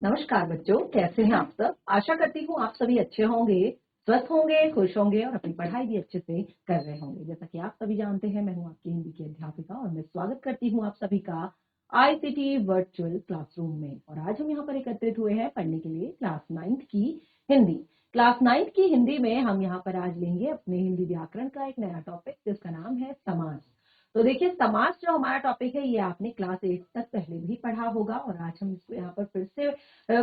नमस्कार बच्चों, कैसे हैं आप सब। आशा करती हूँ आप सभी अच्छे होंगे, स्वस्थ होंगे, खुश होंगे और अपनी पढ़ाई भी अच्छे से कर रहे होंगे। जैसा कि आप सभी जानते हैं, मैं हूँ आपकी हिंदी की अध्यापिका और मैं स्वागत करती हूँ आप सभी का आईसीटी वर्चुअल क्लासरूम में। और आज हम यहाँ पर एकत्रित हुए हैं पढ़ने के लिए क्लास 9th की हिंदी। क्लास 9th की हिंदी में हम यहाँ पर आज लेंगे अपने हिंदी व्याकरण का एक नया टॉपिक, जिसका नाम है समास। तो देखिए, समास जो हमारा टॉपिक है ये आपने क्लास 8 तक पहले भी पढ़ा होगा और आज हम इसको यहाँ पर फिर से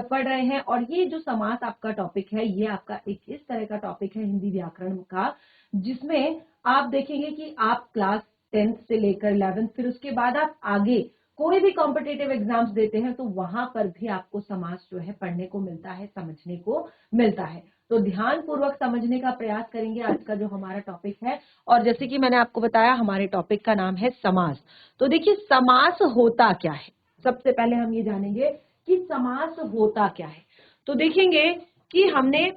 पढ़ रहे हैं। और ये जो समास आपका टॉपिक है, ये आपका एक इस तरह का टॉपिक है हिंदी व्याकरण का, जिसमें आप देखेंगे कि आप क्लास 10th से लेकर 11th, फिर उसके बाद आप आगे कोई भी कॉम्पिटेटिव एग्जाम्स देते हैं तो वहां पर भी आपको समास जो है पढ़ने को मिलता है, समझने को मिलता है। तो ध्यान पूर्वक समझने का प्रयास करेंगे आज का जो हमारा टॉपिक है। और जैसे कि मैंने आपको बताया, हमारे टॉपिक का नाम है समास। तो देखिए, समास होता क्या है, सबसे पहले हम ये जानेंगे कि समास होता क्या है। तो देखेंगे कि हमने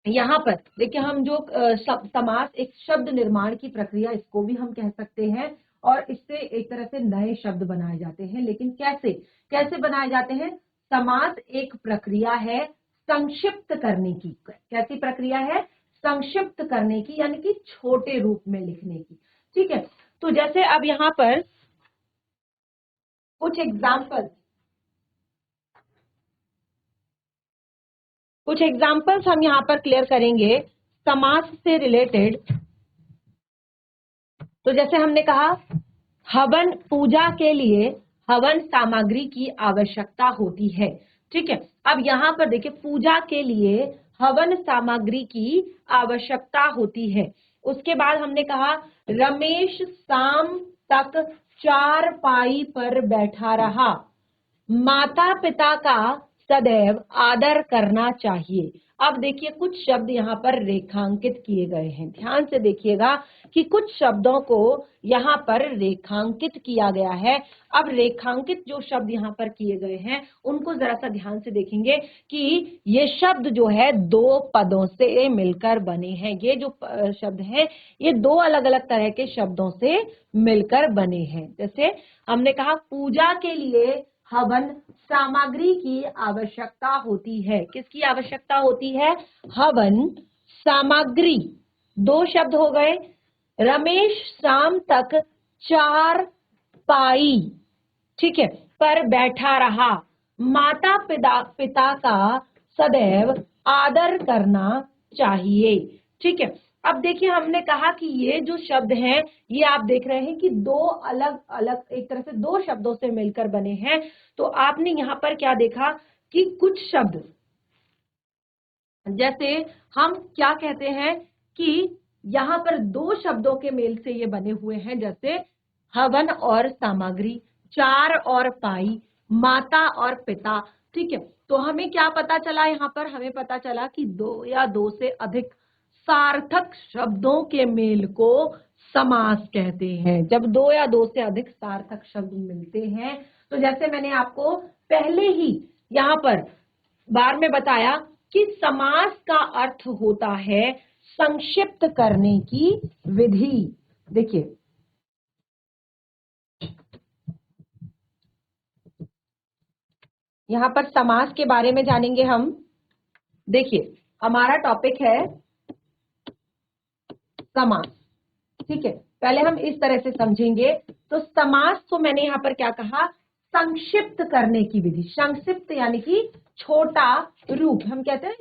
यहाँ पर देखिए, हम जो समास एक शब्द निर्माण की प्रक्रिया, इसको भी हम कह सकते हैं। और इससे एक तरह से नए शब्द बनाए जाते हैं। लेकिन कैसे कैसे बनाए जाते हैं? समास एक प्रक्रिया है संक्षिप्त करने की। कैसी प्रक्रिया है? संक्षिप्त करने की, यानी कि छोटे रूप में लिखने की। ठीक है, तो जैसे अब यहाँ पर कुछ एग्जाम्पल्स हम यहाँ पर क्लियर करेंगे समास से रिलेटेड। तो जैसे हमने कहा, हवन पूजा के लिए हवन सामग्री की आवश्यकता होती है। ठीक है, अब यहाँ पर देखिए, पूजा के लिए हवन सामग्री की आवश्यकता होती है। उसके बाद हमने कहा, रमेश शाम तक चारपाई पर बैठा रहा। माता पिता का सदैव आदर करना चाहिए। अब देखिए, कुछ शब्द यहाँ पर रेखांकित किए गए हैं। ध्यान से देखिएगा कि कुछ शब्दों को यहाँ पर रेखांकित किया गया है। अब रेखांकित जो शब्द यहाँ पर किए गए हैं, उनको जरा सा ध्यान से देखेंगे कि ये शब्द जो है दो पदों से मिलकर बने हैं। ये जो शब्द है, ये दो अलग अलग तरह के शब्दों से मिलकर बने हैं। जैसे हमने कहा, पूजा के लिए हवन सामग्री की आवश्यकता होती है। किसकी आवश्यकता होती है? हवन सामग्री। दो शब्द हो गए। रमेश शाम तक चार पाई, ठीक है, पर बैठा रहा। माता पिता का सदैव आदर करना चाहिए। ठीक है, अब देखिए, हमने कहा कि ये जो शब्द हैं, ये आप देख रहे हैं कि दो अलग अलग, एक तरह से दो शब्दों से मिलकर बने हैं। तो आपने यहाँ पर क्या देखा कि कुछ शब्द, जैसे हम क्या कहते हैं कि यहाँ पर दो शब्दों के मेल से ये बने हुए हैं, जैसे हवन और सामग्री, चार और पाई, माता और पिता। ठीक है, तो हमें क्या पता चला? यहाँ पर हमें पता चला कि दो या दो से अधिक सार्थक शब्दों के मेल को समास कहते हैं। जब दो या दो से अधिक सार्थक शब्द मिलते हैं, तो जैसे मैंने आपको पहले ही यहाँ पर बार में बताया कि समास का अर्थ होता है संक्षिप्त करने की विधि। देखिए, यहां पर समास के बारे में जानेंगे हम। देखिए, हमारा टॉपिक है समास। ठीक है, पहले हम इस तरह से समझेंगे। तो समास को मैंने यहां पर क्या कहा? संक्षिप्त करने की विधि। संक्षिप्त यानी कि छोटा रूप। हम कहते हैं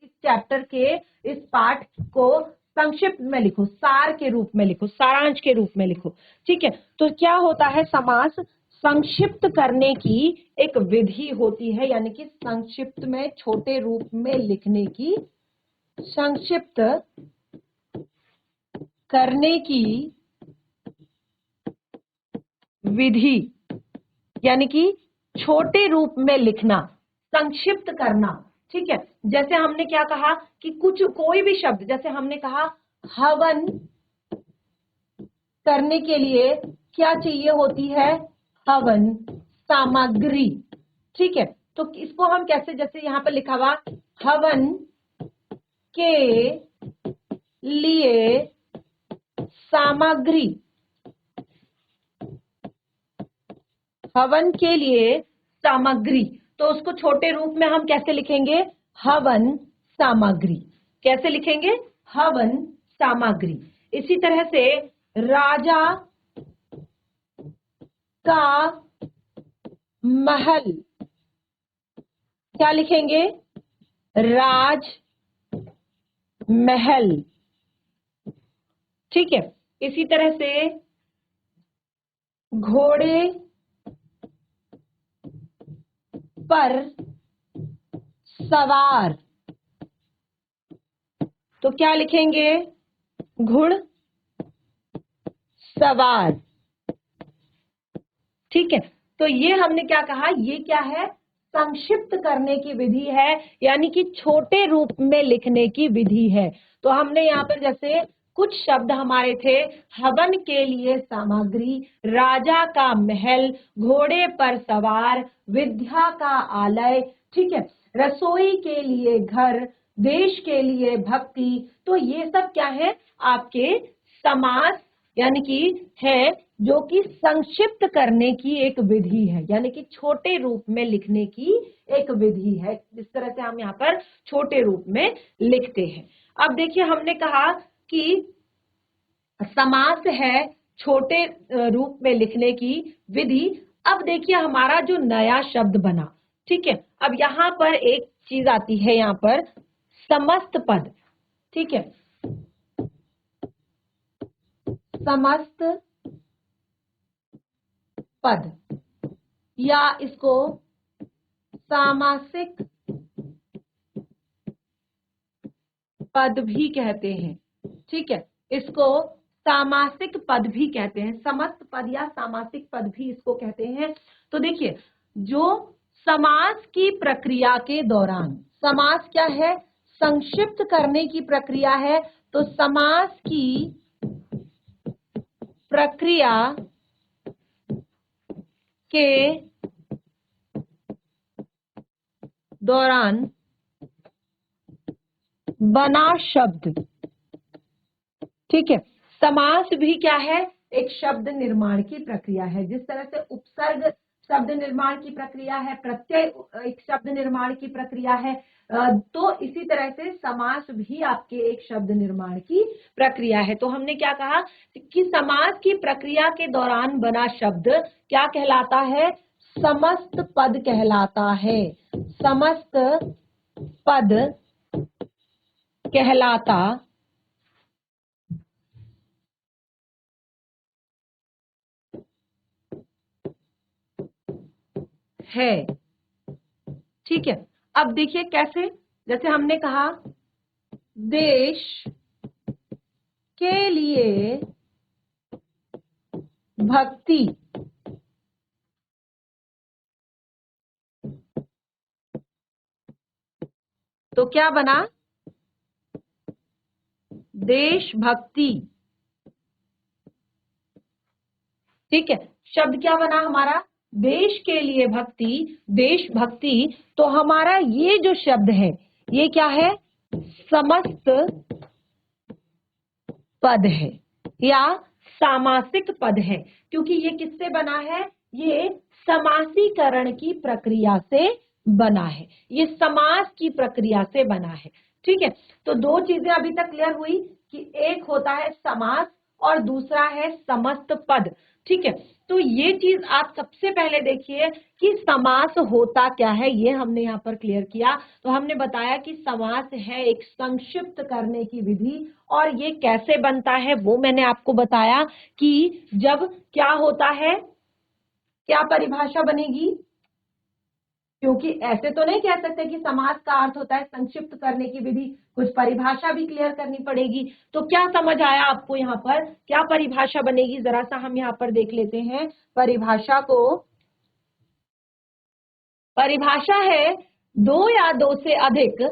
इस चैप्टर के इस पाठ को संक्षिप्त में लिखो, सार के रूप में लिखो, सारांश के रूप में लिखो। ठीक है, तो क्या होता है? समास संक्षिप्त करने की एक विधि होती है, यानी कि संक्षिप्त में, छोटे रूप में लिखने की, संक्षिप्त करने की विधि, यानी कि छोटे रूप में लिखना, संक्षिप्त करना। ठीक है, जैसे हमने क्या कहा कि कोई भी शब्द, जैसे हमने कहा हवन करने के लिए क्या चाहिए होती है? हवन सामग्री। ठीक है, तो इसको हम कैसे, जैसे यहां पर लिखा हुआ हवन के लिए सामग्री, हवन के लिए सामग्री। तो उसको छोटे रूप में हम कैसे लिखेंगे? हवन सामग्री। कैसे लिखेंगे? हवन सामग्री। इसी तरह से राजा का महल, क्या लिखेंगे? राज महल। ठीक है। इसी तरह से घोड़े पर सवार, तो क्या लिखेंगे? घुड़ सवार। ठीक है। तो ये हमने क्या कहा? ये क्या है? संक्षिप्त करने की विधि है, यानी कि छोटे रूप में लिखने की विधि है। तो हमने यहाँ पर जैसे कुछ शब्द हमारे थे, हवन के लिए सामग्री, राजा का महल, घोड़े पर सवार, विद्या का आलय, ठीक है, रसोई के लिए घर, देश के लिए भक्ति। तो ये सब क्या है? आपके समास यानी कि है, जो कि संक्षिप्त करने की एक विधि है, यानी कि छोटे रूप में लिखने की एक विधि है। जिस तरह से हम यहाँ पर छोटे रूप में लिखते हैं। अब देखिए, हमने कहा कि समास है छोटे रूप में लिखने की विधि। अब देखिए हमारा जो नया शब्द बना, ठीक है, अब यहाँ पर एक चीज आती है, यहाँ पर समस्त पद। ठीक है, समस्त पद या इसको सामासिक पद भी कहते हैं। ठीक है, इसको सामासिक पद भी कहते हैं, समस्त पद या सामासिक पद भी इसको कहते हैं। तो देखिए, जो समास की प्रक्रिया के दौरान, समास क्या है? संक्षिप्त करने की प्रक्रिया है। तो समास की प्रक्रिया के दौरान बना शब्द, ठीक है, समास भी क्या है? एक शब्द निर्माण की प्रक्रिया है। जिस तरह से उपसर्ग शब्द निर्माण की प्रक्रिया है, प्रत्यय एक शब्द निर्माण की प्रक्रिया है, तो इसी तरह से समास भी आपके एक शब्द निर्माण की प्रक्रिया है। तो हमने क्या कहा कि समास की प्रक्रिया के दौरान बना शब्द क्या कहलाता है? समस्त पद कहलाता है। समस्त पद कहलाता है। ठीक है, अब देखिए कैसे, जैसे हमने कहा देश के लिए भक्ति, तो क्या बना? देशभक्ति। ठीक है, शब्द क्या बना हमारा? देश के लिए भक्ति, देशभक्ति। तो हमारा ये जो शब्द है, ये क्या है? समस्त पद है या सामासिक पद है, क्योंकि ये किससे बना है? ये समासीकरण की प्रक्रिया से बना है, ये समास की प्रक्रिया से बना है। ठीक है, तो दो चीजें अभी तक क्लियर हुई कि एक होता है समास और दूसरा है समस्त पद। ठीक है, तो ये चीज आप सबसे पहले देखिए कि समास होता क्या है, ये हमने यहाँ पर क्लियर किया। तो हमने बताया कि समास है एक संक्षिप्त करने की विधि, और ये कैसे बनता है वो मैंने आपको बताया कि जब क्या होता है, क्या परिभाषा बनेगी, क्योंकि ऐसे तो नहीं कह सकते कि समास का अर्थ होता है संक्षिप्त करने की विधि, कुछ परिभाषा भी क्लियर करनी पड़ेगी। तो क्या समझ आया आपको यहाँ पर? क्या परिभाषा बनेगी, जरा सा हम यहाँ पर देख लेते हैं परिभाषा को। परिभाषा है दो या दो से अधिक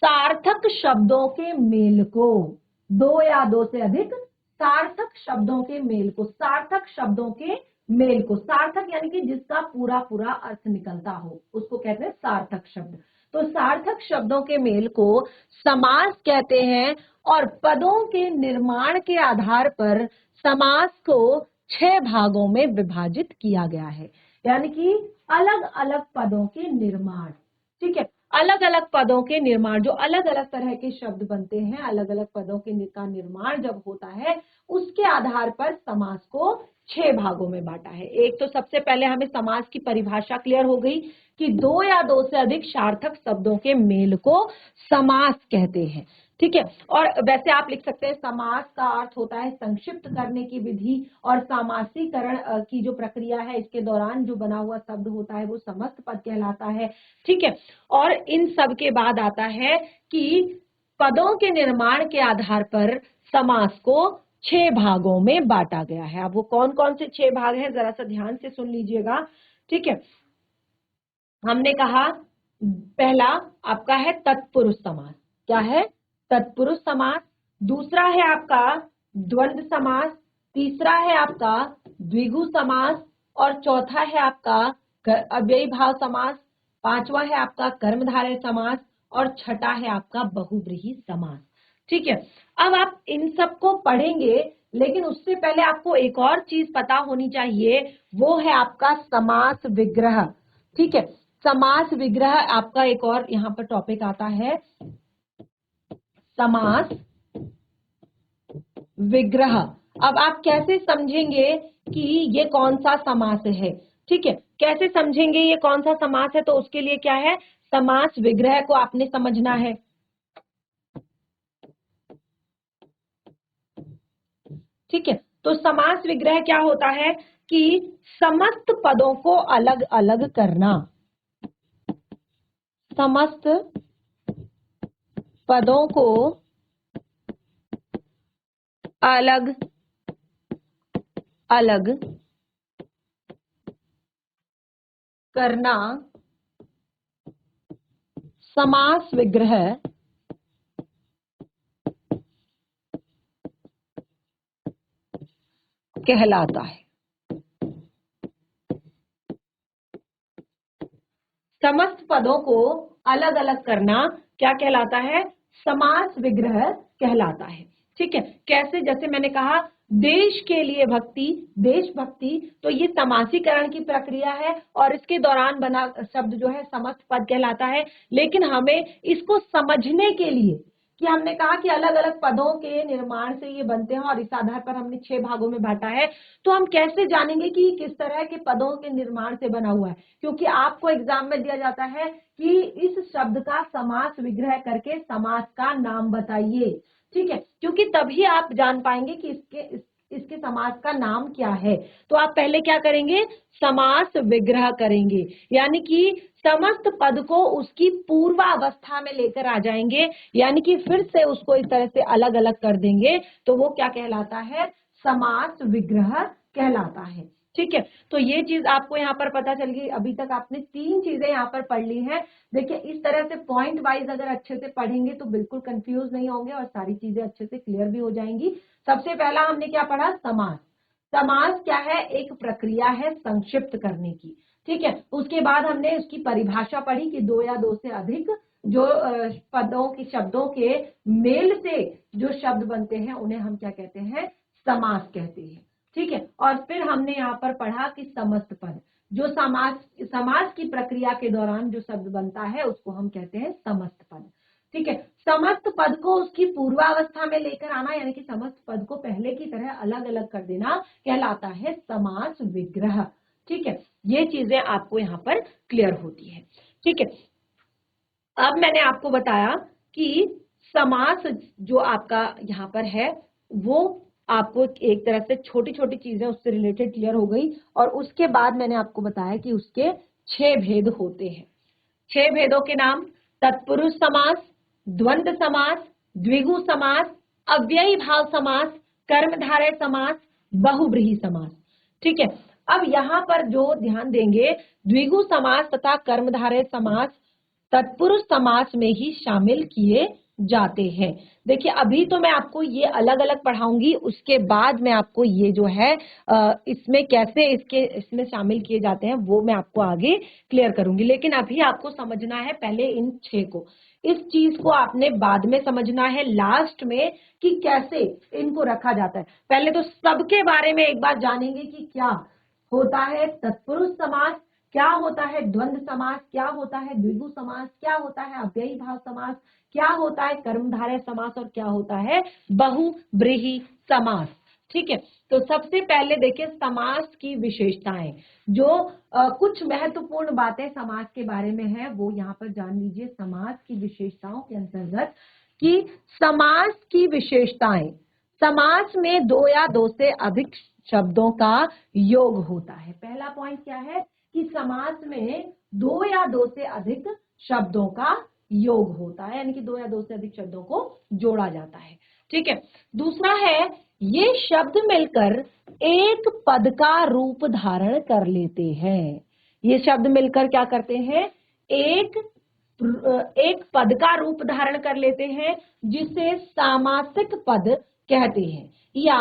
सार्थक शब्दों के मेल को, दो या दो से अधिक सार्थक शब्दों के मेल को, सार्थक शब्दों के मेल को, सार्थक यानी कि जिसका पूरा पूरा अर्थ निकलता हो, उसको कहते हैं सार्थक शब्द। तो सार्थक शब्दों के मेल को समास कहते हैं, और पदों के निर्माण के आधार पर समास को 6 भागों में विभाजित किया गया है। यानी कि अलग अलग पदों के निर्माण। ठीक है, अलग अलग पदों के निर्माण, जो अलग अलग तरह के शब्द बनते हैं, अलग अलग पदों के का निर्माण जब होता है, उसके आधार पर समास को 6 भागों में बांटा है। एक तो सबसे पहले हमें समास की परिभाषा क्लियर हो गई कि 2 या 2 से अधिक सार्थक शब्दों के मेल को समास कहते हैं। ठीक है, और वैसे आप लिख सकते हैं समास का अर्थ होता है संक्षिप्त करने की विधि, और समासीकरण की जो प्रक्रिया है, इसके दौरान जो बना हुआ शब्द होता है वो समस्त पद कहलाता है। ठीक है, और इन सब के बाद आता है कि पदों के निर्माण के आधार पर समास को 6 भागों में बांटा गया है। अब वो कौन कौन से 6 भाग हैं, जरा सा ध्यान से सुन लीजिएगा। ठीक है, हमने कहा पहला आपका है तत्पुरुष समास। क्या है? तत्पुरुष समास। दूसरा है आपका द्वंद्व समास। तीसरा है आपका द्विगु समास, और चौथा है आपका अव्ययी भाव समास। पांचवा है आपका कर्मधारय समास, और छठा है आपका बहुव्रीहि समास। ठीक है, अब आप इन सबको पढ़ेंगे, लेकिन उससे पहले आपको एक और चीज पता होनी चाहिए, वो है आपका समास विग्रह। ठीक है, समास विग्रह आपका एक और यहाँ पर टॉपिक आता है, समास विग्रह। अब आप कैसे समझेंगे कि ये कौन सा समास है? ठीक है, कैसे समझेंगे ये कौन सा समास है? तो उसके लिए क्या है, समास विग्रह को आपने समझना है। ठीक है, तो समास विग्रह क्या होता है कि समस्त पदों को अलग अलग करना, समस्त पदों को अलग अलग करना समास विग्रह कहलाता है। समस्त पदों को अलग अलग करना क्या कहलाता है? समास विग्रह कहलाता है। ठीक है, कैसे? जैसे मैंने कहा देश के लिए भक्ति, देशभक्ति, तो ये समासीकरण की प्रक्रिया है, और इसके दौरान बना शब्द जो है समस्त पद कहलाता है। लेकिन हमें इसको समझने के लिए, कि हमने कहा कि अलग अलग पदों के निर्माण से ये बनते हैं, और इस आधार पर हमने 6 भागों में बांटा है, तो हम कैसे जानेंगे कि किस तरह के पदों के निर्माण से बना हुआ है? क्योंकि आपको एग्जाम में दिया जाता है कि इस शब्द का समास विग्रह करके समास का नाम बताइए। ठीक है, क्योंकि तभी आप जान पाएंगे कि इसके समास का नाम क्या है। तो आप पहले क्या करेंगे? समास विग्रह करेंगे, यानी कि समस्त पद को उसकी पूर्वावस्था में लेकर आ जाएंगे, यानी कि फिर से उसको इस तरह से अलग अलग कर देंगे, तो वो क्या कहलाता है? समास विग्रह कहलाता है। ठीक है, तो ये चीज आपको यहाँ पर पता चल गई। अभी तक आपने 3 चीजें यहाँ पर पढ़ ली हैं। देखिए, इस तरह से पॉइंट वाइज अगर अच्छे से पढ़ेंगे तो बिल्कुल कंफ्यूज नहीं होंगे, और सारी चीजें अच्छे से क्लियर भी हो जाएंगी। सबसे पहला हमने क्या पढ़ा? समास। समास क्या है? एक प्रक्रिया है संक्षिप्त करने की। ठीक है, उसके बाद हमने उसकी परिभाषा पढ़ी कि 2 या 2 से अधिक जो पदों के शब्दों के मेल से जो शब्द बनते हैं, उन्हें हम क्या कहते हैं? समास कहते हैं। ठीक है, और फिर हमने यहाँ पर पढ़ा कि समस्त पद, जो समास की प्रक्रिया के दौरान जो शब्द बनता है, उसको हम कहते हैं समस्त पद। ठीक है, समस्त पद को उसकी पूर्वावस्था में लेकर आना, यानी कि समस्त पद को पहले की तरह अलग अलग कर देना, कहलाता है समास विग्रह। ठीक है, ये चीजें आपको यहाँ पर क्लियर होती है। ठीक है, अब मैंने आपको बताया कि समास जो आपका यहाँ पर है, वो आपको एक तरह से छोटी छोटी चीजें उससे रिलेटेड क्लियर हो गई, और उसके बाद मैंने आपको बताया कि उसके 6 भेद होते हैं। 6 भेदों के नाम: तत्पुरुष समास, द्वंद्व समास, द्विगु समास, अव्ययी भाव समास, कर्मधारय समास, बहुव्रीहि समास। ठीक है, अब यहाँ पर जो ध्यान देंगे, द्विगु समास तथा कर्मधारय समास तत्पुरुष समास में ही शामिल किए जाते हैं। देखिए, अभी तो मैं आपको ये अलग अलग पढ़ाऊंगी, उसके बाद मैं आपको ये जो है इसमें कैसे इसमें शामिल किए जाते हैं वो मैं आपको आगे क्लियर करूंगी। लेकिन अभी आपको समझना है पहले इन 6 को। इस चीज को आपने बाद में समझना है, लास्ट में, कि कैसे इनको रखा जाता है। पहले तो सबके बारे में एक बार जानेंगे कि क्या होता है तत्पुरुष समास, क्या होता है द्वंद्व समास, क्या होता है द्विगु समास, क्या होता है अव्ययी भाव समास, क्या होता है कर्मधारय समास और क्या होता है बहुब्रीहि समास। ठीक है, तो सबसे पहले देखिए समास की विशेषताएं, जो कुछ महत्वपूर्ण बातें समास के बारे में है वो यहाँ पर जान लीजिए। समास की विशेषताओं के अंतर्गत कि समास की विशेषताएं, समास में दो या दो से अधिक शब्दों का योग होता है। पहला पॉइंट क्या है कि समास में दो या दो से अधिक शब्दों का योग होता है, यानी कि दो या दो से अधिक शब्दों को जोड़ा जाता है। ठीक है, दूसरा है ये शब्द मिलकर एक पद का रूप धारण कर लेते हैं। ये शब्द मिलकर क्या करते हैं, एक पद का रूप धारण कर लेते हैं, जिसे सामासिक पद कहते हैं या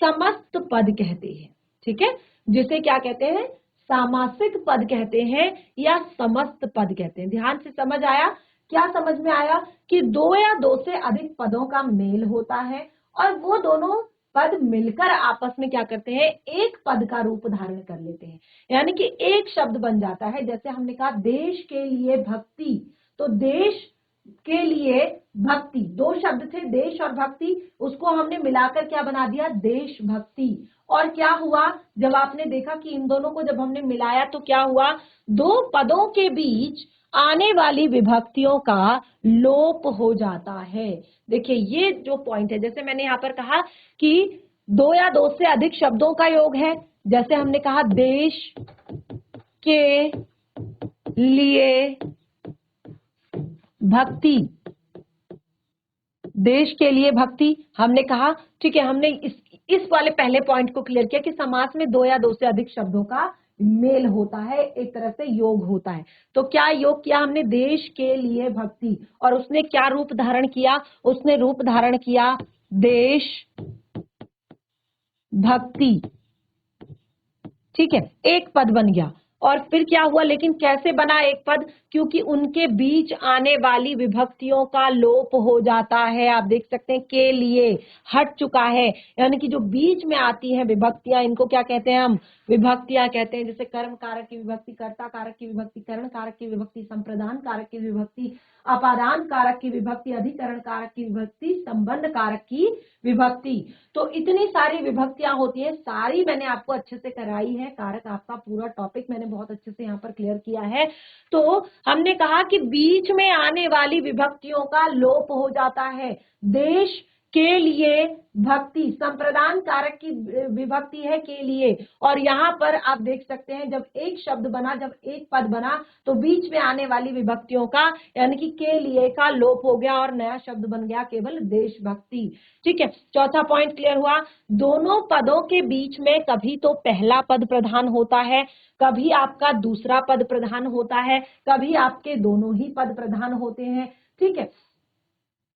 समस्त पद कहते हैं। ठीक है, जिसे क्या कहते हैं, सामासिक पद कहते हैं या समस्त पद कहते हैं। ध्यान से समझ आया, क्या समझ में आया कि दो या दो से अधिक पदों का मेल होता है और वो दोनों पद मिलकर आपस में क्या करते हैं, एक पद का रूप धारण कर लेते हैं, यानी कि एक शब्द बन जाता है। जैसे हमने कहा देश के लिए भक्ति, तो देश के लिए भक्ति, दो शब्द थे देश और भक्ति, उसको हमने मिलाकर क्या बना दिया, देशभक्ति। और क्या हुआ, जब आपने देखा कि इन दोनों को जब हमने मिलाया तो क्या हुआ, दो पदों के बीच आने वाली विभक्तियों का लोप हो जाता है। देखिए ये जो पॉइंट है, जैसे मैंने यहां पर कहा कि दो या दो से अधिक शब्दों का योग है, जैसे हमने कहा देश के लिए भक्ति, देश के लिए भक्ति हमने कहा। ठीक है, हमने इस वाले पहले पॉइंट को क्लियर किया कि समास में दो या दो से अधिक शब्दों का मेल होता है, एक तरह से योग होता है। तो क्या योग किया हमने, देश के लिए भक्ति, और उसने क्या रूप धारण किया, उसने रूप धारण किया देश भक्ति। ठीक है, एक पद बन गया। और फिर क्या हुआ, लेकिन कैसे बना एक पद, क्योंकि उनके बीच आने वाली विभक्तियों का लोप हो जाता है। आप देख सकते हैं के लिए हट चुका है, यानी कि जो बीच में आती हैं विभक्तियां, इनको क्या कहते हैं, हम विभक्तियां कहते हैं। जैसे कर्म कारक की विभक्ति, कर्ता कारक की विभक्ति, करण कारक की विभक्ति, संप्रदान कारक की विभक्ति, अपादान कारक की विभक्ति, अधिकरण कारक की विभक्ति, संबंध कारक की विभक्ति। तो इतनी सारी विभक्तियां होती हैं, सारी मैंने आपको अच्छे से कराई है। कारक आपका पूरा टॉपिक मैंने बहुत अच्छे से यहाँ पर क्लियर किया है। तो हमने कहा कि बीच में आने वाली विभक्तियों का लोप हो जाता है। देश के लिए भक्ति संप्रदान कारक की विभक्ति है के लिए, और यहाँ पर आप देख सकते हैं जब एक शब्द बना, जब एक पद बना, तो बीच में आने वाली विभक्तियों का यानी कि के लिए का लोप हो गया और नया शब्द बन गया केवल देशभक्ति। ठीक है, चौथा पॉइंट क्लियर हुआ। दोनों पदों के बीच में कभी तो पहला पद प्रधान होता है, कभी आपका दूसरा पद प्रधान होता है, कभी आपके दोनों ही पद प्रधान होते हैं। ठीक है,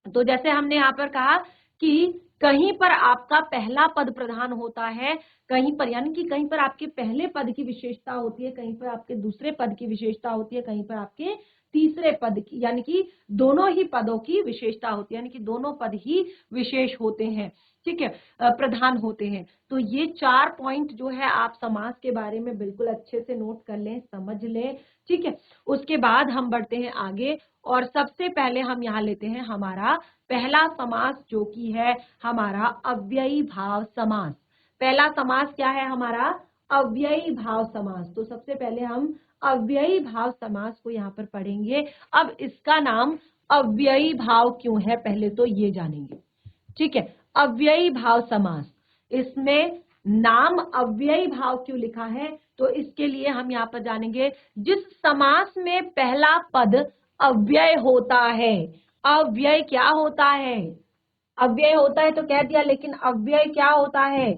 तो जैसे हमने यहाँ पर कहा कि कहीं पर आपका पहला पद प्रधान होता है, कहीं पर यानी कि कहीं पर आपके पहले पद की विशेषता होती है, कहीं पर आपके दूसरे पद की विशेषता होती है, कहीं पर आपके तीसरे पद की, यानी कि दोनों ही पदों की विशेषता होती है, यानी कि दोनों पद ही विशेष होते हैं। ठीक है, प्रधान होते हैं। तो ये चार पॉइंट जो है आप समास के बारे में बिल्कुल अच्छे से नोट कर लें, समझ लें। ठीक है, उसके बाद हम बढ़ते हैं आगे और सबसे पहले हम यहाँ लेते हैं हमारा पहला समास, जो कि है हमारा अव्ययी भाव समास। पहला समास क्या है हमारा, अव्ययी भाव समास। तो सबसे पहले हम अव्ययी भाव समास को यहाँ पर पढ़ेंगे। अब इसका नाम अव्ययी भाव क्यों है, पहले तो ये जानेंगे। ठीक है, अव्ययी भाव समास, इसमें नाम अव्ययी भाव क्यों लिखा है, तो इसके लिए हम यहाँ पर जानेंगे जिस समास में पहला पद अव्यय होता है। अव्यय क्या होता है, अव्यय होता है तो कह दिया, लेकिन अव्यय क्या होता है,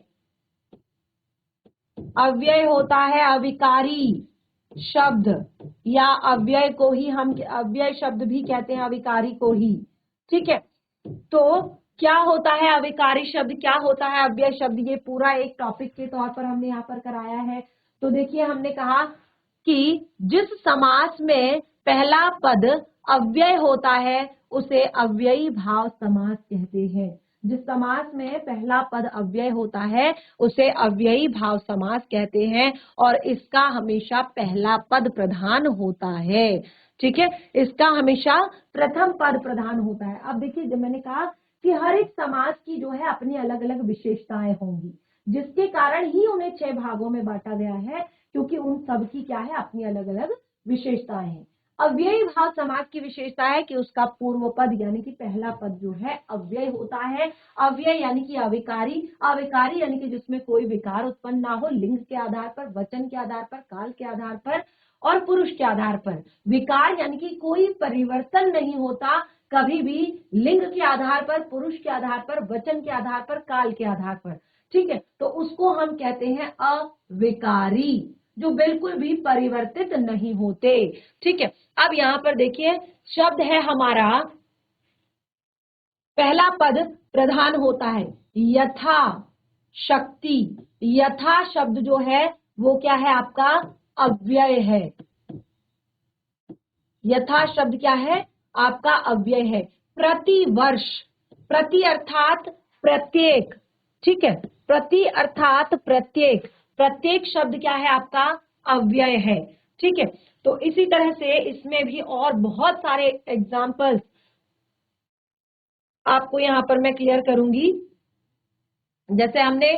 अव्यय होता है अविकारी शब्द, या अव्यय को ही हम अव्यय शब्द भी कहते हैं, अविकारी को ही। ठीक है, तो क्या होता है अविकारी शब्द, क्या होता है अव्यय शब्द, ये पूरा एक टॉपिक के तौर पर हमने यहाँ पर कराया है। तो देखिए हमने कहा कि जिस समास में पहला पद अव्यय होता है उसे अव्ययी भाव समास कहते हैं। जिस समास में पहला पद अव्यय होता है उसे अव्ययी भाव समास कहते हैं और इसका हमेशा पहला पद प्रधान होता है। ठीक है, इसका हमेशा प्रथम पद प्रधान होता है। अब देखिए, जब मैंने कहा कि हर एक समास की जो है अपनी अलग अलग विशेषताएं होंगी, जिसके कारण ही उन्हें 6 भागों में बांटा गया है, क्योंकि उन सब की क्या है, अपनी अलग अलग विशेषताएं हैं। अव्ययी भाव समास की विशेषता है कि उसका पूर्व पद यानी कि पहला पद जो है अव्यय होता है। अव्यय यानी कि अविकारी, अविकारी यानी कि जिसमें कोई विकार उत्पन्न ना हो, लिंग के आधार पर, वचन के आधार पर, काल के आधार पर और पुरुष के आधार पर। विकार यानी कि कोई परिवर्तन नहीं होता कभी भी, लिंग के आधार पर, पुरुष के आधार पर, वचन के आधार पर, काल के आधार पर। ठीक है, तो उसको हम कहते हैं अविकारी, जो बिल्कुल भी परिवर्तित नहीं होते। ठीक है, अब यहां पर देखिए, शब्द है हमारा, पहला पद प्रधान होता है यथा शक्ति। यथा शब्द जो है वो क्या है, आपका अव्यय है। यथा शब्द क्या है, आपका अव्यय है। प्रति वर्ष, प्रति अर्थात प्रत्येक। ठीक है, प्रति अर्थात प्रत्येक, प्रत्येक शब्द क्या है, आपका अव्यय है। ठीक है, तो इसी तरह से इसमें भी और बहुत सारे एग्जाम्पल्स आपको यहां पर मैं क्लियर करूंगी। जैसे हमने,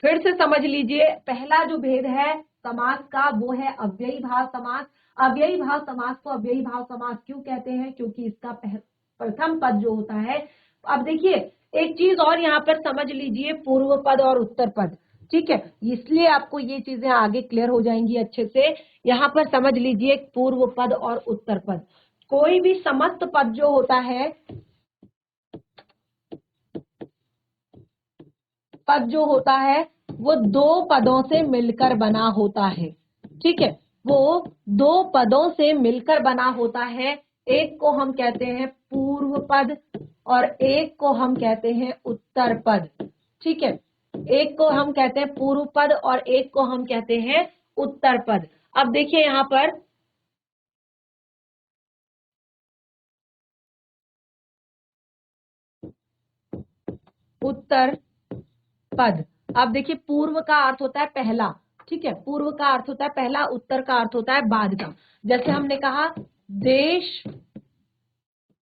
फिर से समझ लीजिए, पहला जो भेद है समास का वो है अव्ययी भाव समास। अव्ययी भाव समास को अव्ययी भाव समास क्यों कहते हैं, क्योंकि इसका प्रथम पद जो होता है। अब देखिए, एक चीज और यहाँ पर समझ लीजिए, पूर्व पद और उत्तर पद। ठीक है, इसलिए आपको ये चीजें आगे क्लियर हो जाएंगी अच्छे से। यहाँ पर समझ लीजिए, पूर्व पद और उत्तर पद। कोई भी समस्त पद जो होता है, पद जो होता है वो दो पदों से मिलकर बना होता है। ठीक है, वो दो पदों से मिलकर बना होता है। एक को हम कहते हैं पूर्व पद और एक को हम कहते हैं उत्तर पद। ठीक है, एक को हम कहते हैं पूर्व पद और एक को हम कहते हैं उत्तर पद। अब देखिए यहां पर, उत्तर पद। अब देखिए, पूर्व का अर्थ होता है पहला। ठीक है, पूर्व का अर्थ होता है पहला, उत्तर का अर्थ होता है बाद का। जैसे हमने कहा देश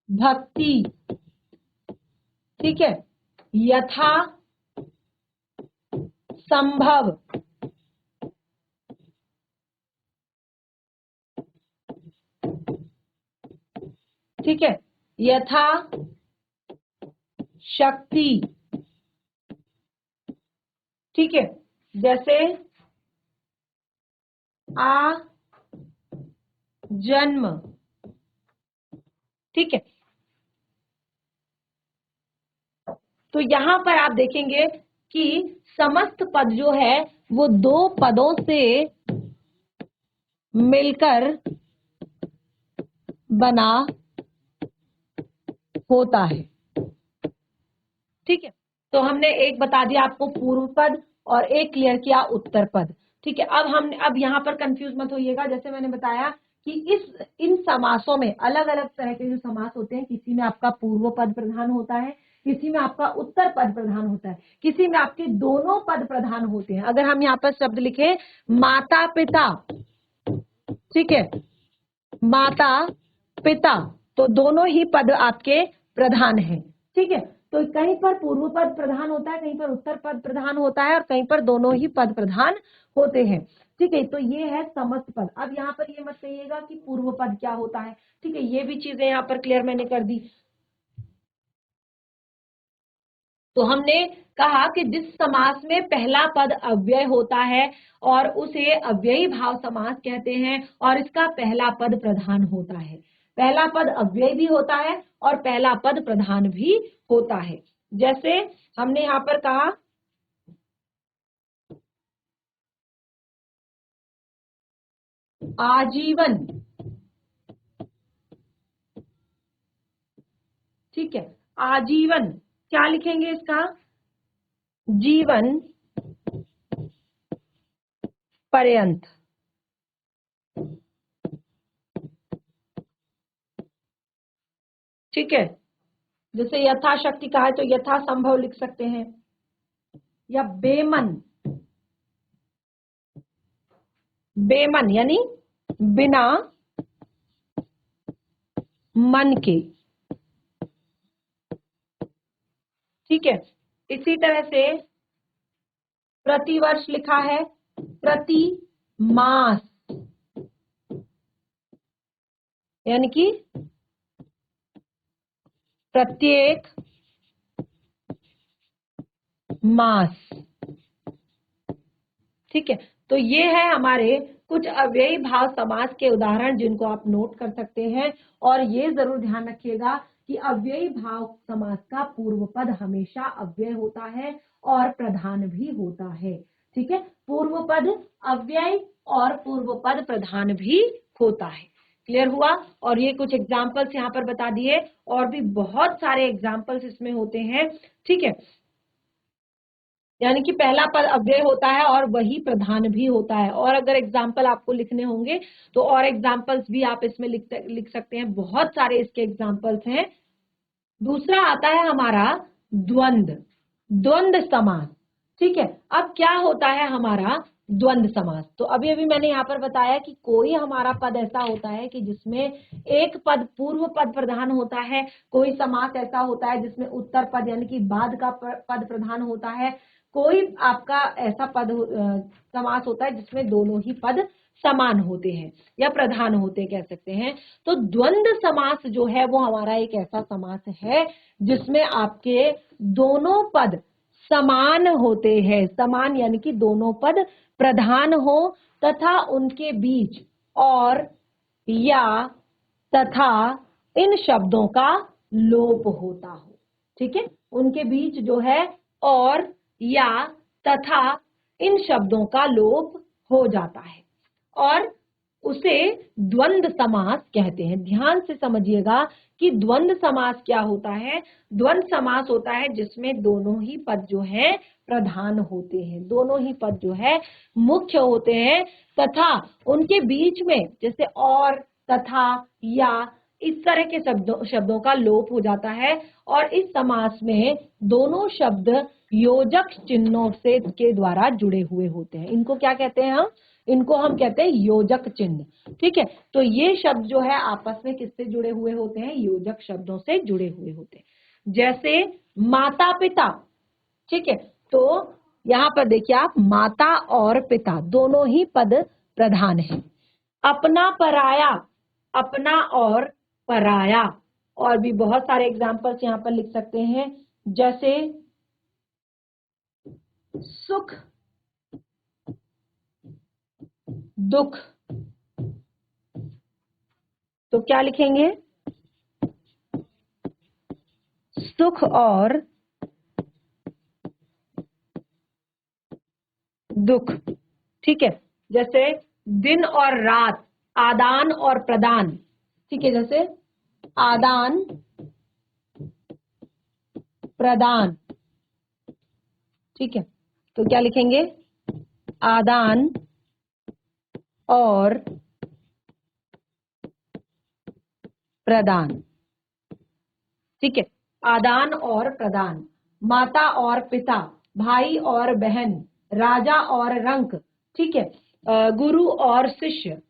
भक्ति। ठीक है, यथा संभव। ठीक है, यथा शक्ति। ठीक है, जैसे आ जन्म। ठीक है, तो यहां पर आप देखेंगे कि समस्त पद जो है वो दो पदों से मिलकर बना होता है। ठीक है, तो हमने एक बता दिया आपको पूर्व पद और एक क्लियर किया उत्तर पद। ठीक है, अब यहाँ पर कंफ्यूज मत होइएगा। जैसे मैंने बताया कि इन समासों में अलग अलग तरह के जो समास होते हैं, किसी में आपका पूर्व पद प्रधान होता है, किसी में आपका उत्तर पद प्रधान होता है, किसी में आपके दोनों पद प्रधान होते हैं। अगर हम यहाँ पर शब्द लिखे माता पिता, ठीक है, माता पिता, तो दोनों ही पद आपके प्रधान हैं। ठीक है, तो कहीं पर पूर्व पद प्रधान होता है, कहीं पर उत्तर पद प्रधान होता है और कहीं पर दोनों ही पद प्रधान होते हैं। ठीक है, तो ये है समस्त पद। अब यहाँ पर ये मत कहिएगा कि पूर्व पद क्या होता है। ठीक है, ये भी चीजें यहाँ पर क्लियर मैंने कर दी। तो हमने कहा कि जिस समास में पहला पद अव्यय होता है और उसे अव्ययी भाव समास कहते हैं और इसका पहला पद प्रधान होता है। पहला पद अव्यय भी होता है और पहला पद प्रधान भी होता है। जैसे हमने यहाँ पर कहा आजीवन। ठीक है, आजीवन क्या लिखेंगे इसका, जीवन पर्यंत। ठीक है, जैसे यथाशक्ति कहा है तो यथा संभव लिख सकते हैं, या बेमन, बेमन यानी बिना मन के, ठीक है। इसी तरह से प्रतिवर्ष लिखा है, प्रति मास यानी कि प्रत्येक मास, ठीक है। तो ये है हमारे कुछ अव्ययी भाव समास के उदाहरण जिनको आप नोट कर सकते हैं। और ये जरूर ध्यान रखिएगा कि अव्ययी भाव समास का पूर्व पद हमेशा अव्यय होता है और प्रधान भी होता है, ठीक है। पूर्व पद अव्यय और पूर्व पद प्रधान भी होता है। क्लियर हुआ? और ये कुछ एग्जाम्पल्स यहाँ पर बता दिए, और भी बहुत सारे एग्जाम्पल्स इसमें होते हैं, ठीक है। यानी कि पहला पद अव्यय होता है और वही प्रधान भी होता है। और अगर एग्जाम्पल आपको लिखने होंगे तो और एग्जाम्पल्स भी आप इसमें लिख सकते हैं, बहुत सारे इसके एग्जाम्पल्स हैं। दूसरा आता है हमारा द्वंद्व, द्वंद्व समास, ठीक है। अब क्या होता है हमारा द्वंद्व समास? तो अभी अभी मैंने यहाँ पर बताया कि कोई हमारा पद ऐसा होता है कि जिसमें एक पद पूर्व पद प्रधान होता है, कोई समास ऐसा होता है जिसमें उत्तर पद यानी कि बाद का पद प्रधान होता है, कोई आपका ऐसा पद समास होता है जिसमें दोनों ही पद समान होते हैं या प्रधान होते कह सकते हैं। तो द्वंद्व समास जो है वो हमारा एक ऐसा समास है जिसमें आपके दोनों पद समान होते हैं, समान यानी कि दोनों पद प्रधान हो तथा उनके बीच और या तथा इन शब्दों का लोप होता हो, ठीक है। उनके बीच जो है और या तथा इन शब्दों का लोप हो जाता है और उसे द्वंद्व समास कहते हैं। ध्यान से समझिएगा कि द्वंद्व समास क्या होता है। द्वंद्व समास होता है जिसमें दोनों ही पद जो है प्रधान होते हैं, दोनों ही पद जो है मुख्य होते हैं तथा उनके बीच में जैसे और, तथा, या इस तरह के शब्दों का लोप हो जाता है। और इस समास में दोनों शब्द योजक चिन्हों से के द्वारा जुड़े हुए होते हैं। इनको क्या कहते हैं हम? इनको हम कहते हैं योजक चिन्ह, ठीक है। तो ये शब्द जो है आपस में किससे जुड़े हुए होते हैं? योजक शब्दों से जुड़े हुए होते हैं। जैसे माता पिता, ठीक है। तो यहाँ पर देखिए आप, माता और पिता दोनों ही पद प्रधान हैं। अपना पराया, अपना और पराया, और भी बहुत सारे एग्जाम्पल्स यहाँ पर लिख सकते हैं। जैसे सुख दुख, तो क्या लिखेंगे? सुख और दुख, ठीक है। जैसे दिन और रात, आदान और प्रदान, ठीक है। जैसे आदान प्रदान, ठीक है। तो क्या लिखेंगे? आदान और प्रदान, ठीक है। आदान और प्रदान, माता और पिता, भाई और बहन, राजा और रंक, ठीक है। गुरु और शिष्य,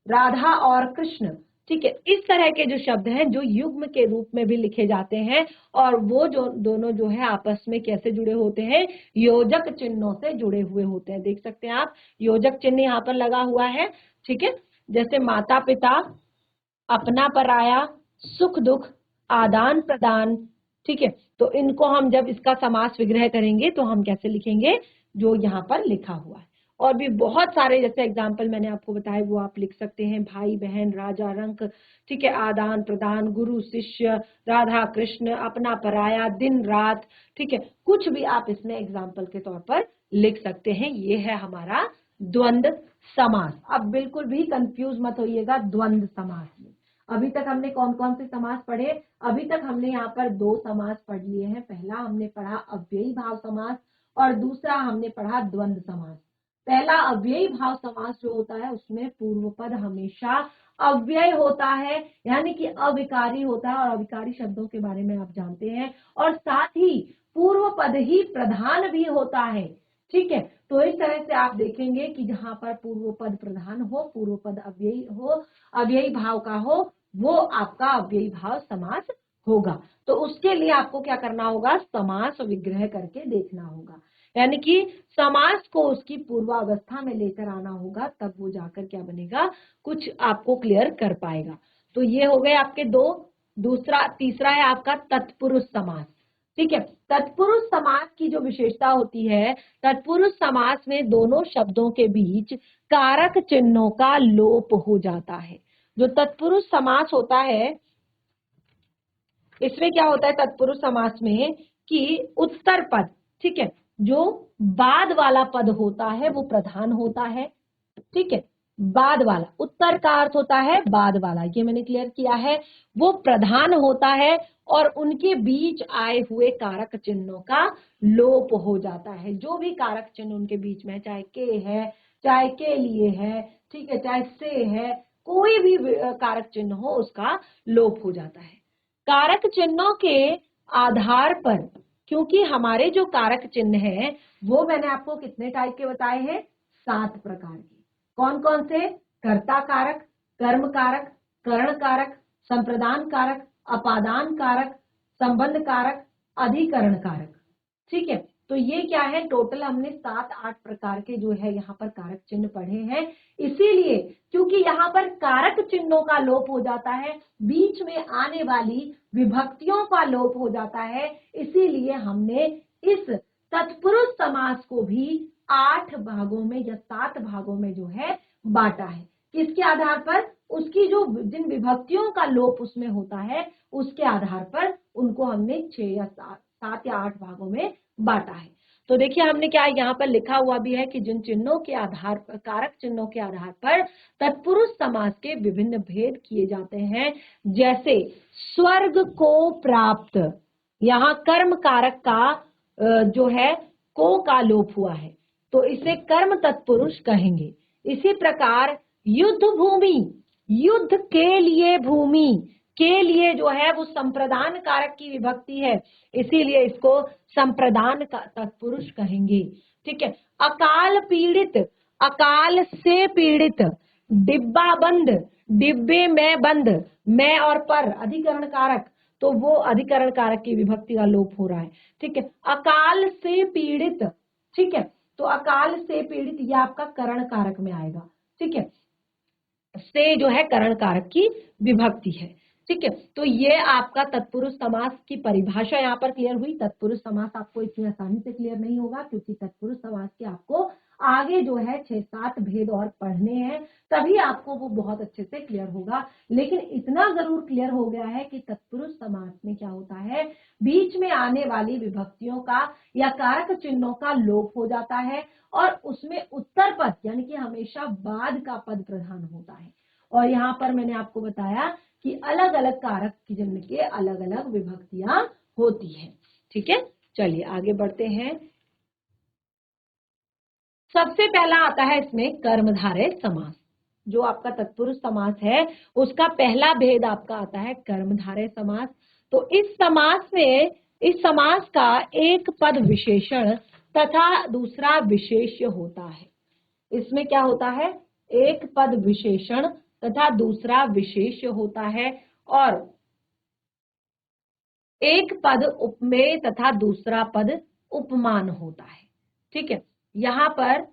राधा और कृष्ण, ठीक है। इस तरह के जो शब्द हैं जो युग्म के रूप में भी लिखे जाते हैं और वो जो दोनों जो है आपस में कैसे जुड़े होते हैं? योजक चिन्हों से जुड़े हुए होते हैं। देख सकते हैं आप, योजक चिन्ह यहाँ पर लगा हुआ है, ठीक है। जैसे माता पिता, अपना पराया, सुख दुख, आदान प्रदान, ठीक है। तो इनको हम जब इसका समास विग्रह करेंगे तो हम कैसे लिखेंगे? जो यहाँ पर लिखा हुआ है। और भी बहुत सारे जैसे एग्जाम्पल मैंने आपको बताए वो आप लिख सकते हैं। भाई बहन, राजा रंक, ठीक है, आदान प्रदान, गुरु शिष्य, राधा कृष्ण, अपना पराया, दिन रात, ठीक है। कुछ भी आप इसमें एग्जाम्पल के तौर पर लिख सकते हैं। ये है हमारा द्वंद्व समास। अब बिल्कुल भी कंफ्यूज मत होइएगा द्वंद्व समास में। अभी तक हमने कौन कौन से समास पढ़े? अभी तक हमने यहाँ पर दो समास पढ़ लिए हैं। पहला हमने पढ़ा अव्ययी भाव समास और दूसरा हमने पढ़ा द्वंद्व समास। पहला अव्ययी भाव समास जो होता है उसमें पूर्व पद हमेशा अव्यय होता है, यानी कि अविकारी होता है, और अविकारी शब्दों के बारे में आप जानते हैं, और साथ ही पूर्व पद ही प्रधान भी होता है। ठीक है, तो इस तरह से आप देखेंगे कि जहां पर पूर्व पद प्रधान हो, पूर्व पद अव्ययी हो, अव्ययी भाव का हो, वो आपका अव्ययी भाव समास होगा। तो उसके लिए आपको क्या करना होगा, समास विग्रह करके देखना होगा, यानी कि समास को उसकी पूर्वावस्था में लेकर आना होगा, तब वो जाकर क्या बनेगा, कुछ आपको क्लियर कर पाएगा। तो ये हो गए आपके दो। दूसरा, तीसरा है आपका तत्पुरुष समास। ठीक है, तत्पुरुष समास की जो विशेषता होती है, तत्पुरुष समास में दोनों शब्दों के बीच कारक चिन्हों का लोप हो जाता है। जो तत्पुरुष समास होता है, इसमें क्या होता है तत्पुरुष समास में कि उत्तर पद, ठीक है, जो बाद वाला पद होता है वो प्रधान होता है। ठीक है, बाद वाला, उत्तर का अर्थ होता है बाद वाला, ये मैंने क्लियर किया है, वो प्रधान होता है, और उनके बीच आए हुए कारक चिन्हों का लोप हो जाता है। जो भी कारक चिन्ह उनके बीच में, चाहे के है, चाहे के लिए है, ठीक है, चाहे से है, कोई भी कारक चिन्ह हो उसका लोप हो जाता है। कारक चिन्हों के आधार पर, क्योंकि हमारे जो कारक चिन्ह है वो मैंने आपको कितने टाइप के बताए हैं, 7 प्रकार के। कौन कौन से, कर्ता कारक, कर्म कारक, करण कारक, संप्रदान कारक, अपादान कारक, संबंध कारक, अधिकरण कारक। ठीक है, तो ये क्या है, टोटल हमने 7-8 प्रकार के जो है यहाँ पर कारक चिन्ह पढ़े हैं। इसीलिए क्योंकि यहाँ पर कारक चिन्हों का लोप हो जाता है, बीच में आने वाली विभक्तियों का लोप हो जाता है, इसीलिए हमने इस तत्पुरुष समास को भी 8 भागों में या 7 भागों में जो है बांटा है। किसके आधार पर, उसकी जो जिन विभक्तियों का लोप उसमें होता है उसके आधार पर उनको हमने 6 या 7 या 8 भागों में बांटा है। तो देखिए हमने क्या यहाँ पर लिखा हुआ भी है कि जिन चिन्हों के आधार पर, कारक चिन्हों के आधार पर तत्पुरुष समास के विभिन्न भेद किए जाते हैं, जैसे स्वर्ग को प्राप्त, यहाँ कर्म कारक का जो है को का लोप हुआ है, तो इसे कर्म तत्पुरुष कहेंगे। इसी प्रकार युद्ध भूमि, युद्ध के लिए भूमि, के लिए जो है वो संप्रदान कारक की विभक्ति है, इसीलिए इसको संप्रदान का तत्पुरुष कहेंगे। ठीक है, अकाल पीड़ित, अकाल से पीड़ित, डिब्बा बंद, डिब्बे में बंद, मैं और पर अधिकरण कारक, तो वो अधिकरण कारक की विभक्ति का लोप हो रहा है। ठीक है, अकाल से पीड़ित, ठीक है, तो अकाल से पीड़ित ये आपका करण कारक में आएगा। ठीक है, से जो है करण कारक की विभक्ति है। ठीक है, तो ये आपका तत्पुरुष समास की परिभाषा यहाँ पर क्लियर हुई। तत्पुरुष समास आपको इतनी आसानी से क्लियर नहीं होगा, क्योंकि तत्पुरुष समास के आपको आगे जो है 6-7 भेद और पढ़ने हैं, तभी आपको वो बहुत अच्छे से क्लियर होगा। लेकिन इतना जरूर क्लियर हो गया है कि तत्पुरुष समास में क्या होता है, बीच में आने वाली विभक्तियों का या कारक चिन्हों का लोप हो जाता है, और उसमें उत्तर पद यानी कि हमेशा बाद का पद प्रधान होता है। और यहाँ पर मैंने आपको बताया कि अलग अलग कारक की चिन्ह के अलग अलग विभक्तियां होती हैं। ठीक है, चलिए आगे बढ़ते हैं। सबसे पहला आता है इसमें कर्मधारय समास। जो आपका तत्पुरुष समास है उसका पहला भेद आपका आता है कर्मधारय समास। तो इस समास में, इस समास का एक पद विशेषण तथा दूसरा विशेष्य होता है। इसमें क्या होता है, एक पद विशेषण तथा दूसरा विशेष्य होता है, और एक पद उपमेय तथा दूसरा पद उपमान होता है। ठीक है, यहां पर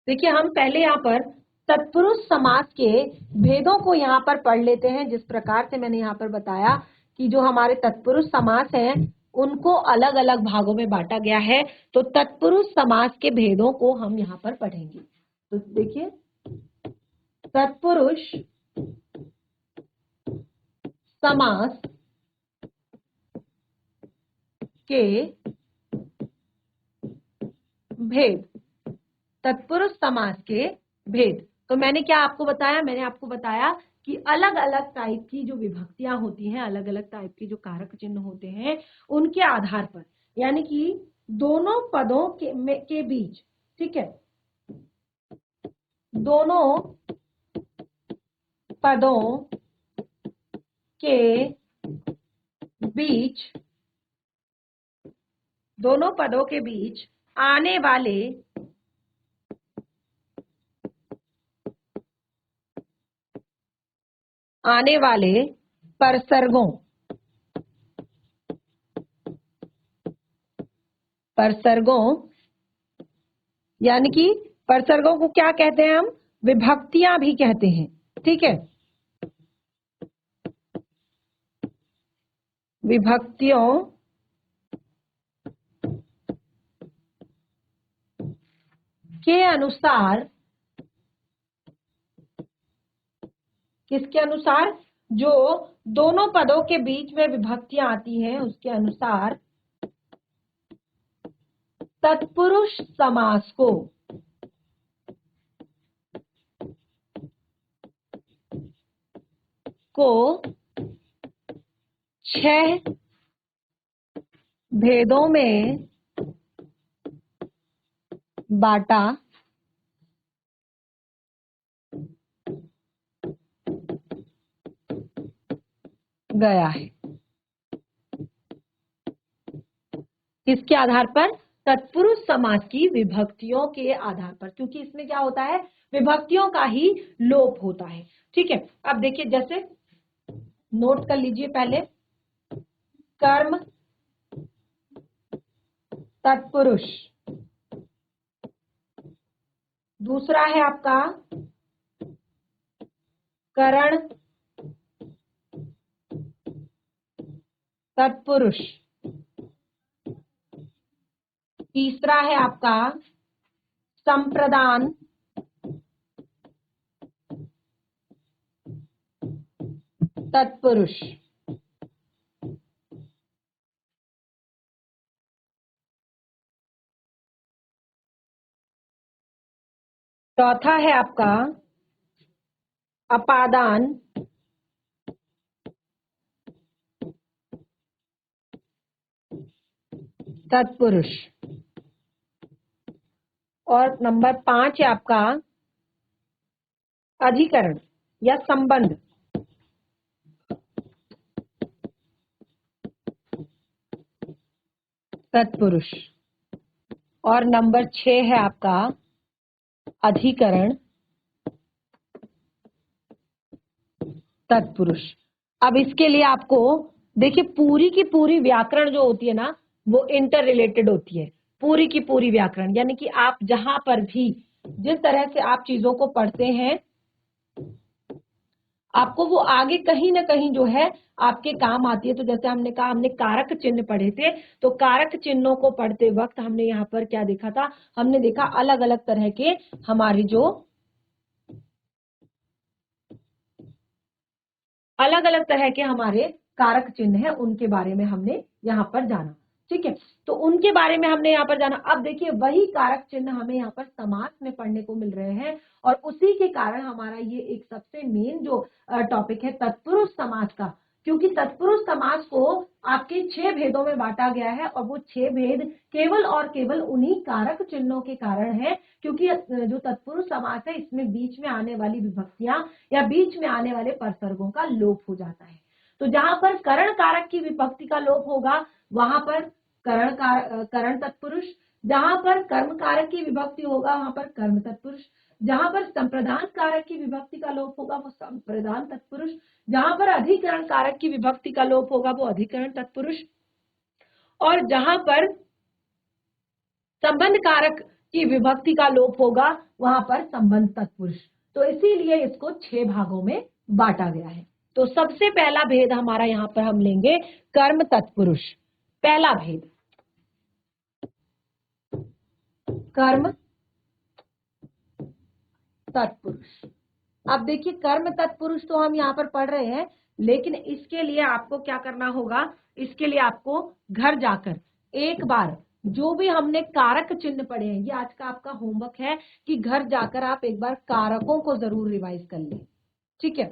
देखिए हम पहले यहाँ पर तत्पुरुष समास के भेदों को यहाँ पर पढ़ लेते हैं। जिस प्रकार से मैंने यहाँ पर बताया कि जो हमारे तत्पुरुष समास हैं उनको अलग अलग भागों में बांटा गया है, तो तत्पुरुष समास के भेदों को हम यहाँ पर पढ़ेंगे। तो देखिए, तत्पुरुष समास के भेद, तत्पुरुष समास के भेद तो मैंने क्या आपको बताया, मैंने आपको बताया कि अलग अलग टाइप की जो विभक्तियां होती हैं, अलग अलग टाइप के जो कारक चिन्ह होते हैं, उनके आधार पर, यानी कि दोनों पदों के बीच, ठीक है, दोनों पदों के बीच, दोनों पदों के बीच आने वाले परसर्गों, यानी कि परसर्गों को क्या कहते हैं हम, विभक्तियां भी कहते हैं, ठीक है, विभक्तियों के अनुसार, किसके अनुसार, जो दोनों पदों के बीच में विभक्तियां आती हैं उसके अनुसार तत्पुरुष समास को 6 भेदों में बांटा गया है। किसके आधार पर, तत्पुरुष समास की विभक्तियों के आधार पर, क्योंकि इसमें क्या होता है, विभक्तियों का ही लोप होता है, ठीक है। अब देखिए, जैसे नोट कर लीजिए, पहले कर्म तत्पुरुष, दूसरा है आपका करण तत्पुरुष, तीसरा है आपका संप्रदान तत्पुरुष, चौथा है आपका अपादान तत्पुरुष, और नंबर 5 है आपका अधिकरण या संबंध तत्पुरुष, और नंबर 6 है आपका अधिकरण तत्पुरुष। अब इसके लिए आपको देखिए, पूरी की पूरी व्याकरण जो होती है ना, वो इंटर रिलेटेड होती है, पूरी की पूरी व्याकरण, यानी कि आप जहां पर भी जिस तरह से आप चीजों को पढ़ते हैं, आपको वो आगे कहीं ना कहीं जो है आपके काम आती है। तो जैसे हमने कहा, हमने कारक चिन्ह पढ़े थे, तो कारक चिन्हों को पढ़ते वक्त हमने यहाँ पर क्या देखा था, हमने देखा अलग अलग तरह के हमारी जो अलग अलग तरह के हमारे कारक चिन्ह है, उनके बारे में हमने यहाँ पर जाना, ठीक है। तो उनके बारे में हमने यहाँ पर जाना। अब देखिए, वही कारक चिन्ह हमें यहाँ पर समास में पढ़ने को मिल रहे हैं, और उसी के कारण हमारा ये एक सबसे मेन जो टॉपिक है तत्पुरुष समास का, क्योंकि तत्पुरुष समास को आपके 6 भेदों में बांटा गया है, और वो 6 भेद केवल और केवल उन्हीं कारक चिन्हों के कारण है, क्योंकि जो तत्पुरुष समास है, इसमें बीच में आने वाली विभक्तियां या बीच में आने वाले परसर्गों का लोप हो जाता है। तो जहां पर करण कारक की विभक्ति का लोप होगा, वहां पर करण तत्पुरुष, जहां पर कर्म कारक की विभक्ति होगा, वहां पर कर्म तत्पुरुष, जहां पर संप्रदान कारक की विभक्ति का लोप होगा, वो संप्रदान तत्पुरुष, जहां पर अधिकरण कारक की विभक्ति का लोप होगा, वो अधिकरण तत्पुरुष, और जहां पर संबंध कारक की विभक्ति का लोप होगा, वहां पर संबंध तत्पुरुष। तो इसीलिए इसको 6 भागों में बांटा गया है। तो सबसे पहला भेद हमारा यहां पर हम लेंगे कर्म तत्पुरुष। पहला भेद कर्म तत्पुरुष। अब देखिए, कर्म तत्पुरुष तो हम यहाँ पर पढ़ रहे हैं, लेकिन इसके लिए आपको क्या करना होगा, इसके लिए आपको घर जाकर एक बार जो भी हमने कारक चिन्ह पढ़े हैं, ये आज का आपका होमवर्क है कि घर जाकर आप एक बार कारकों को जरूर रिवाइज कर लें, ठीक है।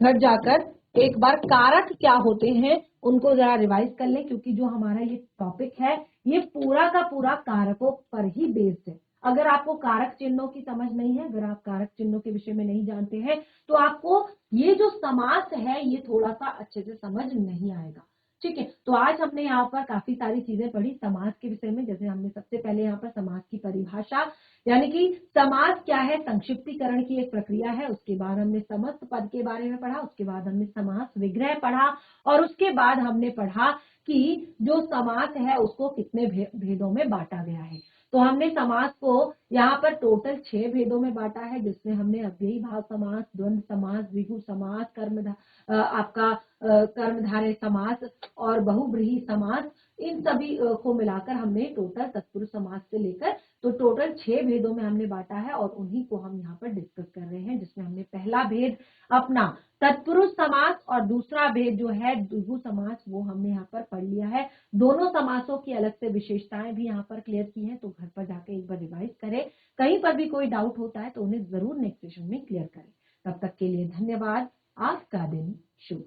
घर जाकर एक बार कारक क्या होते हैं उनको जरा रिवाइज कर लें, क्योंकि जो हमारा ये टॉपिक है ये पूरा का पूरा कारकों पर ही बेस्ड है। अगर आपको कारक चिन्हों की समझ नहीं है, अगर आप कारक चिन्हों के विषय में नहीं जानते हैं, तो आपको ये जो समास है ये थोड़ा सा अच्छे से समझ नहीं आएगा, ठीक है। तो आज हमने यहाँ पर काफी सारी चीजें पढ़ी समास के विषय में। जैसे हमने सबसे पहले यहाँ पर समास की परिभाषा, यानी कि समास क्या है, संक्षिप्तीकरण की एक प्रक्रिया है। उसके बाद हमने समस्त पद के बारे में पढ़ा, उसके बाद हमने समास विग्रह पढ़ा, और उसके बाद हमने पढ़ा कि जो समास है उसको कितने भेदों में बांटा गया है। तो हमने समास को यहाँ पर टोटल 6 भेदों में बांटा है, जिसमें हमने अव्ययी भाव समास, द्वंद्व समास, द्विगु समास, आपका कर्मधारय समास और बहुब्रीहि समास, इन सभी को मिलाकर हमने टोटल तत्पुरुष समास से लेकर तो टोटल 6 भेदों में हमने बांटा है, और उन्हीं को हम यहाँ पर डिस्कस कर रहे हैं। जिसमें हमने पहला भेद अपना तत्पुरुष समास और दूसरा भेद जो है द्विगु समास वो हमने यहाँ पर पढ़ लिया है। दोनों समासों की अलग से विशेषताएं भी यहाँ पर क्लियर की हैं, तो घर पर जाके एक बार रिवाइज करें। कहीं पर भी कोई डाउट होता है तो उन्हें जरूर नेक्स्ट सेशन में क्लियर करें। तब तक के लिए धन्यवाद। आज का दिन शुभ।